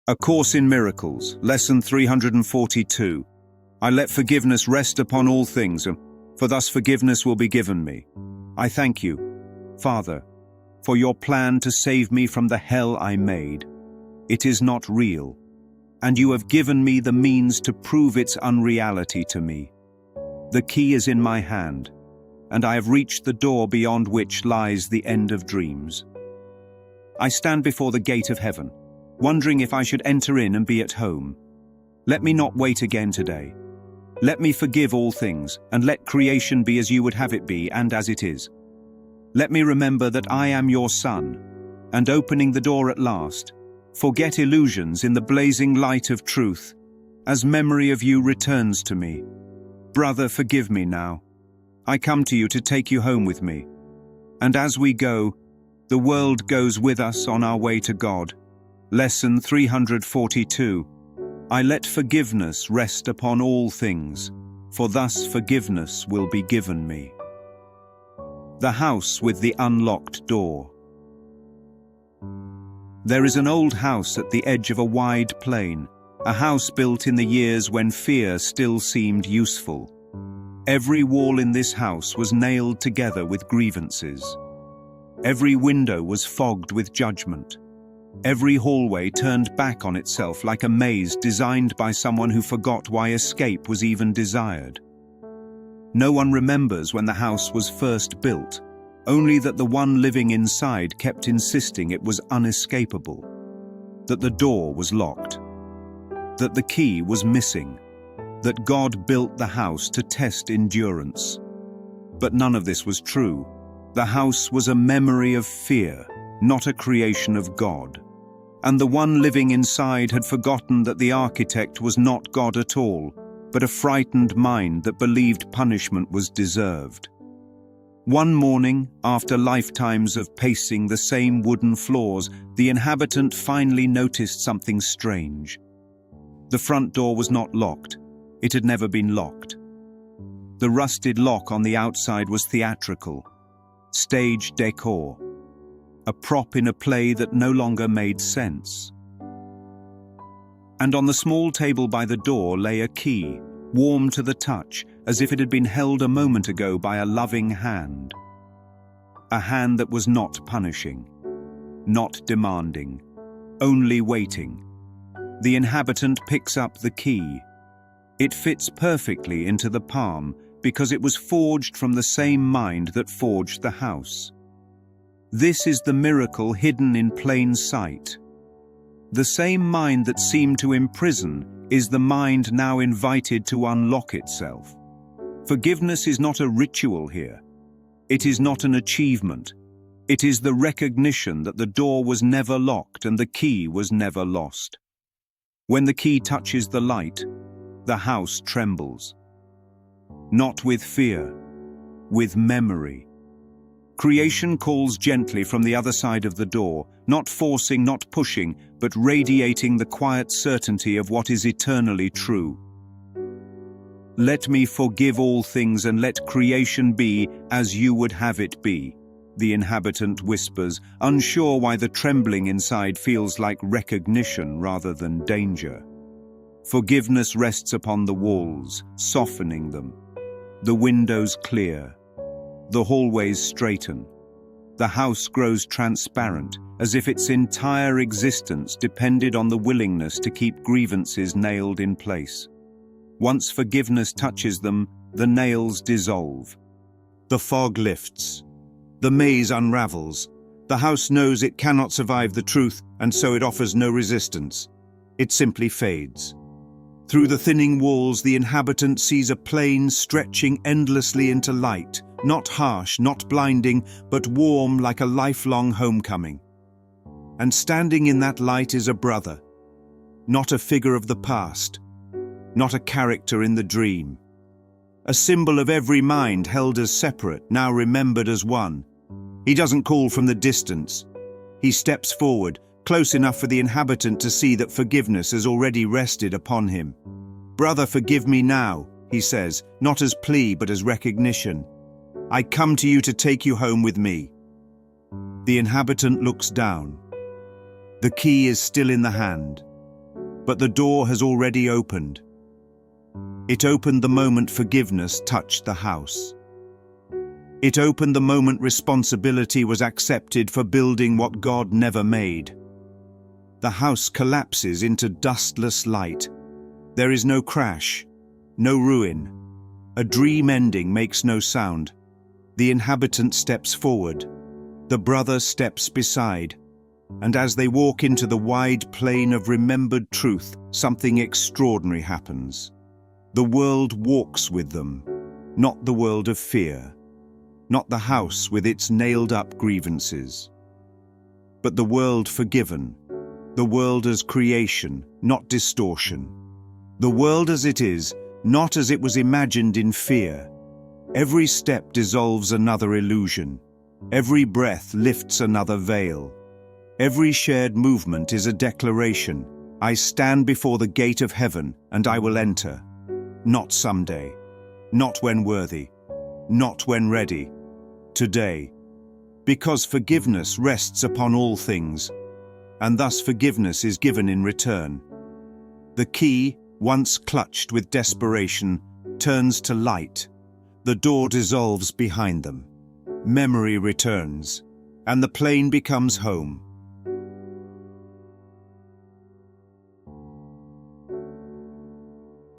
A Course in Miracles, Lesson 342. I let forgiveness rest upon all things, for thus forgiveness will be given me. I thank you, Father, for your plan to save me from the hell I made. It is not real, and you have given me the means to prove its unreality to me. The key is in my hand, and I have reached the door beyond which lies the end of dreams. I stand before the gate of heaven, wondering if I should enter in and be at home. Let me not wait again today. Let me forgive all things, and let creation be as you would have it be and as it is. Let me remember that I am your son, and opening the door at last, forget illusions in the blazing light of truth, as memory of you returns to me. Brother, forgive me now. I come to you to take you home with me. And as we go, the world goes with us on our way to God. Lesson 342. I let forgiveness rest upon all things, for thus forgiveness will be given me. The house with the unlocked door. There is an old house at the edge of a wide plain, a house built in the years when fear still seemed useful. Every wall in this house was nailed together with grievances. Every window was fogged with judgment. Every hallway turned back on itself like a maze designed by someone who forgot why escape was even desired. No one remembers when the house was first built, only that the one living inside kept insisting it was unescapable, that the door was locked, that the key was missing, that God built the house to test endurance. But none of this was true. The house was a memory of fear, not a creation of God. And the one living inside had forgotten that the architect was not God at all, but a frightened mind that believed punishment was deserved. One morning, after lifetimes of pacing the same wooden floors, the inhabitant finally noticed something strange. The front door was not locked. It had never been locked. The rusted lock on the outside was theatrical, stage decor, a prop in a play that no longer made sense. And on the small table by the door lay a key, warm to the touch, as if it had been held a moment ago by a loving hand. A hand that was not punishing, not demanding, only waiting. The inhabitant picks up the key. It fits perfectly into the palm because it was forged from the same mind that forged the house. This is the miracle hidden in plain sight. The same mind that seemed to imprison is the mind now invited to unlock itself. Forgiveness is not a ritual here. It is not an achievement. It is the recognition that the door was never locked and the key was never lost. When the key touches the light, the house trembles. Not with fear, with memory. Creation calls gently from the other side of the door, not forcing, not pushing, but radiating the quiet certainty of what is eternally true. Let me forgive all things and let creation be as you would have it be, the inhabitant whispers, unsure why the trembling inside feels like recognition rather than danger. Forgiveness rests upon the walls, softening them. The windows clear. The hallways straighten. The house grows transparent, as if its entire existence depended on the willingness to keep grievances nailed in place. Once forgiveness touches them, the nails dissolve. The fog lifts. The maze unravels. The house knows it cannot survive the truth, and so it offers no resistance. It simply fades. Through the thinning walls, the inhabitant sees a plain stretching endlessly into light, not harsh, not blinding, but warm like a lifelong homecoming. And standing in that light is a brother, not a figure of the past, not a character in the dream. A symbol of every mind held as separate, now remembered as one. He doesn't call from the distance. He steps forward, close enough for the inhabitant to see that forgiveness has already rested upon him. Brother, forgive me now, he says, not as plea but as recognition. I come to you to take you home with me. The inhabitant looks down. The key is still in the hand. but the door has already opened. It opened the moment forgiveness touched the house. It opened the moment responsibility was accepted for building what God never made. The house collapses into dustless light. There is no crash, no ruin. A dream ending makes no sound. The inhabitant steps forward. The brother steps beside. And as they walk into the wide plain of remembered truth, something extraordinary happens. The world walks with them, not the world of fear, not the house with its nailed-up grievances, but the world forgiven, the world as creation, not distortion, the world as it is, not as it was imagined in fear. Every step dissolves another illusion. Every breath lifts another veil. Every shared movement is a declaration. I stand before the gate of heaven, and I will enter. Not someday, not when worthy, not when ready. Today. Because forgiveness rests upon all things, and thus forgiveness is given in return. The key, once clutched with desperation, turns to light. The door dissolves behind them. Memory returns, and the plain becomes home.